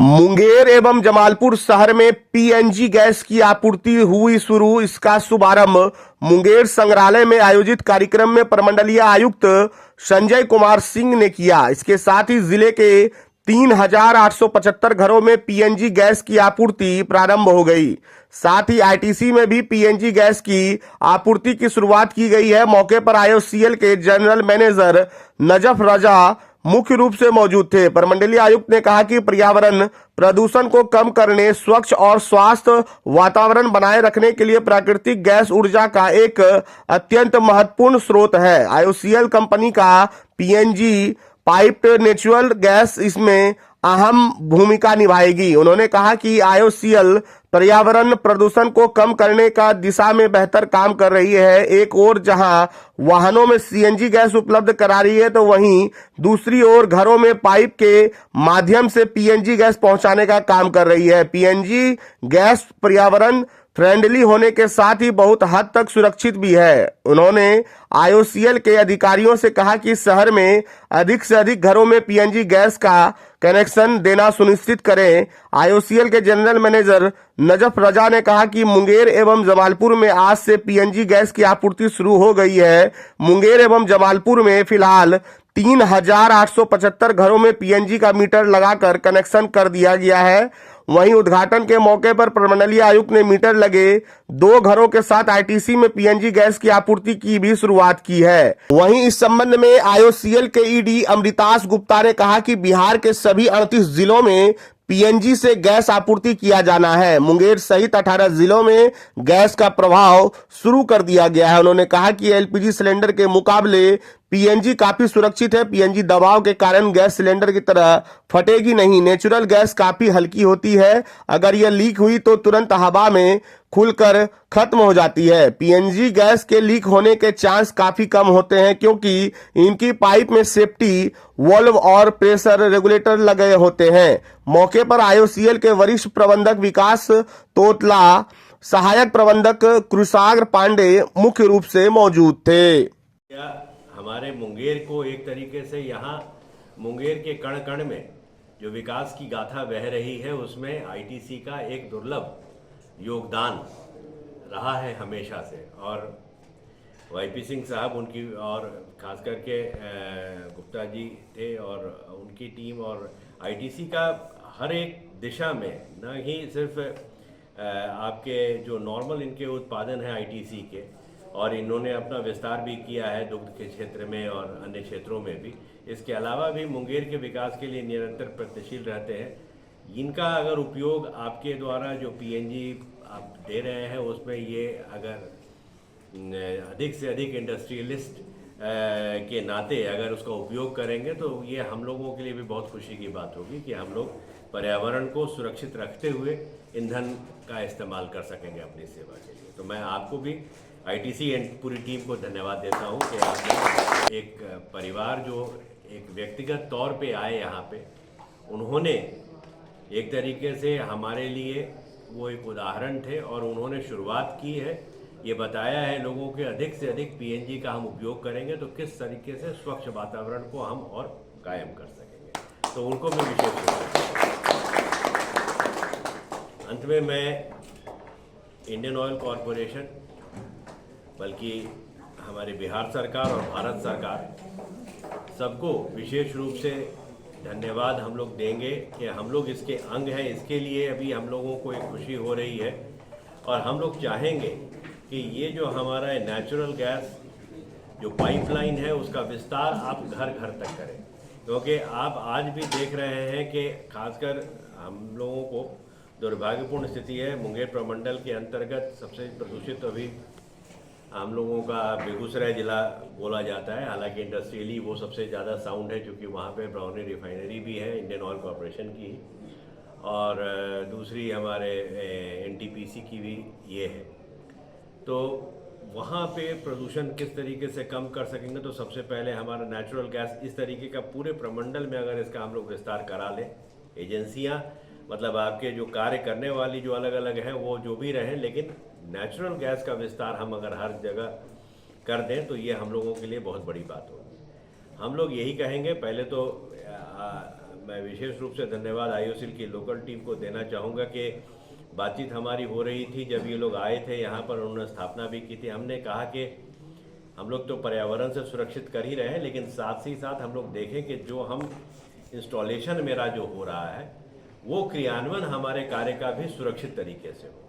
मुंगेर एवं जमालपुर शहर में पीएनजी गैस की आपूर्ति हुई शुरू। इसका शुभारंभ मुंगेर संग्रहालय में आयोजित कार्यक्रम में प्रमंडलीय आयुक्त संजय कुमार सिंह ने किया। इसके साथ ही जिले के 3,875 घरों में पीएनजी गैस की आपूर्ति प्रारंभ हो गई। साथ ही आईटीसी में भी पीएनजी गैस की आपूर्ति की शुरुआत की गई है। मौके पर आईओसीएल के जनरल मैनेजर नजफ रजा मुख्य रूप से मौजूद थे। प्रमंडलीय आयुक्त ने कहा कि पर्यावरण प्रदूषण को कम करने, स्वच्छ और स्वस्थ वातावरण बनाए रखने के लिए प्राकृतिक गैस ऊर्जा का एक अत्यंत महत्वपूर्ण स्रोत है। आईओसीएल कंपनी का पीएनजी पाइप्ड नेचुरल गैस इसमें अहम भूमिका निभाएगी। उन्होंने कहा कि आईओसीएल पर्यावरण प्रदूषण को कम करने का दिशा में बेहतर काम कर रही है। एक ओर जहां वाहनों में सीएनजी गैस उपलब्ध करा रही है, तो वहीं दूसरी ओर घरों में पाइप के माध्यम से पीएनजी गैस पहुंचाने का काम कर रही है। पीएनजी गैस पर्यावरण फ्रेंडली होने के साथ ही बहुत हद तक सुरक्षित भी है। उन्होंने आईओसीएल के अधिकारियों से कहा कि शहर में अधिक से अधिक घरों में पीएनजी गैस का कनेक्शन देना सुनिश्चित करें। आईओसीएल के जनरल मैनेजर नजफ रजा ने कहा कि मुंगेर एवं जमालपुर में आज से पीएनजी गैस की आपूर्ति शुरू हो गई है। मुंगेर एवं जमालपुर में फिलहाल 3,875 घरों में पीएनजी का मीटर लगाकर कनेक्शन कर दिया गया है। वहीं उद्घाटन के मौके पर प्रमंडलीय आयुक्त ने मीटर लगे 2 घरों के साथ आईटीसी में पीएनजी गैस की आपूर्ति की भी शुरुआत की है। वहीं इस संबंध में आईओसीएल के ईडी अमृतास गुप्ता ने कहा कि बिहार के सभी 38 जिलों में पीएनजी से गैस आपूर्ति किया जाना है। मुंगेर सहित 18 जिलों में गैस का प्रवाह शुरू कर दिया गया है। उन्होंने कहा कि एलपीजी सिलेंडर के मुकाबले पीएनजी काफी सुरक्षित है। पीएनजी दबाव के कारण गैस सिलेंडर की तरह फटेगी नहीं। नेचुरल गैस काफी हल्की होती है। अगर यह लीक हुई तो तुरंत हवा में खुलकर खत्म हो जाती है। पीएनजी गैस के लीक होने के चांस काफी कम होते हैं, क्योंकि इनकी पाइप में सेफ्टी वाल्व और प्रेशर रेगुलेटर लगे होते हैं। मौके पर आईओसीएल के वरिष्ठ प्रबंधक विकास तोतला, सहायक प्रबंधक कृषाग्र पांडे मुख्य रूप से मौजूद थे। हमारे मुंगेर को एक तरीके से यहाँ मुंगेर के कण कण में जो विकास की गाथा बह रही है, उसमें आईटीसी का एक दुर्लभ योगदान रहा है हमेशा से। और वाईपी सिंह साहब उनकी और खास करके गुप्ता जी थे और उनकी टीम और आईटीसी का हर एक दिशा में, न ही सिर्फ आपके जो नॉर्मल इनके उत्पादन है आईटीसी के, और इन्होंने अपना विस्तार भी किया है दुग्ध के क्षेत्र में और अन्य क्षेत्रों में भी। इसके अलावा भी मुंगेर के विकास के लिए निरंतर प्रयत्नशील रहते हैं। इनका अगर उपयोग आपके द्वारा जो पीएनजी आप दे रहे हैं उसमें ये अगर अधिक से अधिक इंडस्ट्रियलिस्ट के नाते अगर उसका उपयोग करेंगे तो ये हम लोगों के लिए भी बहुत खुशी की बात होगी कि हम लोग पर्यावरण को सुरक्षित रखते हुए ईंधन का इस्तेमाल कर सकेंगे अपनी सेवा के लिए। तो मैं आपको भी आईटीसी एंड पूरी टीम को धन्यवाद देता हूं कि आपने एक परिवार जो एक व्यक्तिगत तौर पे आए यहाँ पे, उन्होंने एक तरीके से हमारे लिए वो एक उदाहरण थे और उन्होंने शुरुआत की है। ये बताया है लोगों के अधिक से अधिक पीएनजी का हम उपयोग करेंगे तो किस तरीके से स्वच्छ वातावरण को हम और कायम कर सकेंगे। तो उनको मैं विशेष रूप से अंत में मैं इंडियन ऑयल कॉरपोरेशन, बल्कि हमारी बिहार सरकार और भारत सरकार सबको विशेष रूप से धन्यवाद हम लोग देंगे कि हम लोग इसके अंग हैं। इसके लिए अभी हम लोगों को एक खुशी हो रही है और हम लोग चाहेंगे कि ये जो हमारा नेचुरल गैस जो पाइपलाइन है उसका विस्तार आप घर घर तक करें, क्योंकि आप आज भी देख रहे हैं कि खासकर हम लोगों को दुर्भाग्यपूर्ण स्थिति है। मुंगेर प्रमंडल के अंतर्गत सबसे प्रदूषित अभी हम लोगों का बेगूसराय ज़िला बोला जाता है। हालांकि इंडस्ट्रियली वो सबसे ज़्यादा साउंड है, क्योंकि वहाँ पे ब्राउनी रिफाइनरी भी है इंडियन ऑयल कॉरपोरेशन की, और दूसरी हमारे एनटीपीसी की भी ये है। तो वहाँ पे प्रदूषण किस तरीके से कम कर सकेंगे, तो सबसे पहले हमारा नेचुरल गैस इस तरीके का पूरे प्रमंडल में अगर इसका हम लोग विस्तार करा लें, एजेंसियाँ मतलब आपके जो कार्य करने वाली जो अलग अलग हैं वो जो भी रहें, लेकिन नेचुरल गैस का विस्तार हम अगर हर जगह कर दें तो ये हम लोगों के लिए बहुत बड़ी बात होगी। हम लोग यही कहेंगे, पहले तो मैं विशेष रूप से धन्यवाद आईओसीएल की लोकल टीम को देना चाहूँगा कि बातचीत हमारी हो रही थी जब ये लोग आए थे यहाँ पर, उन्होंने स्थापना भी की थी। हमने कहा कि हम लोग तो पर्यावरण से सुरक्षित कर ही रहे हैं, लेकिन साथ ही साथ हम लोग देखें कि जो हम इंस्टॉलेशन मेरा जो हो रहा है वो क्रियान्वयन हमारे कार्य का भी सुरक्षित तरीके से हो।